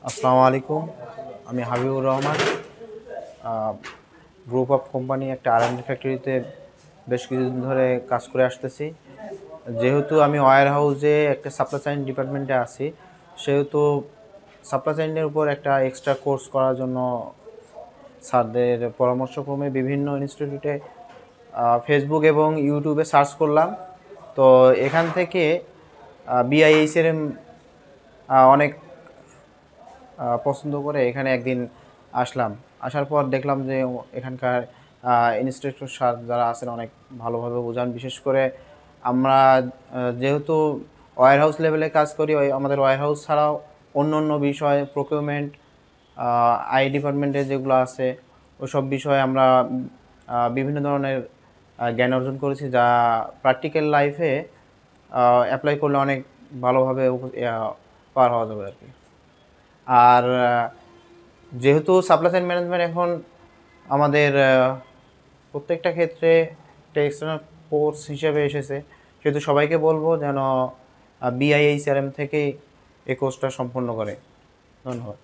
আসসালামু আলাইকুম। আমি Habibur Rahman. Group of company একটা আর&ডি ফ্যাক্টরিতে বেশ কিছুদিন ধরে কাজ করে আসতেছি। যেহেতু আমি ওয়্যার হাউসে একটা সাপ্লাই চেইন ডিপার্টমেন্টে আছি, সেহেতু সাপ্লাই চেইনের উপর একটা এক্সট্রা কোর্স করার জন্য স্যারদের পরামর্শক্রমে বিভিন্ন ইনস্টিটিউটে ফেসবুক এবং ইউটিউবে সার্চ করলাম। তো এখান থেকে বিআইএসএম অনেক পছন্দ করে এখানে একদিন আসলাম। আসার পর দেখলাম যে এখানকার ইনস্ট্রাক্টর স্যার যারা আছেন অনেক ভালোভাবে বোঝান। বিশেষ করে আমরা যেহেতু ওয়্যার হাউস লেভেলে কাজ করি, আমাদের ওয়্যার হাউস ছাড়াও অন্য অন্য বিষয় প্রকিউরমেন্ট, আই ডিপার্টমেন্টে যেগুলো আছে ওইসব বিষয়ে আমরা বিভিন্ন ধরনের জ্ঞান অর্জন করেছি, যা প্র্যাকটিক্যাল লাইফে অ্যাপ্লাই করলে অনেক ভালোভাবে পার হওয়া যাবে আর কি। আর যেহেতু সাপ্লাই চেইন ম্যানেজমেন্ট এখন আমাদের প্রত্যেকটা ক্ষেত্রে একটা এক্সটার্নাল কোর্স হিসেবে এসেছে, সেহেতু সবাইকে বলবো যেন বিআইএইচআরএম থেকেই এই কোর্সটা সম্পন্ন করে। ধন্যবাদ।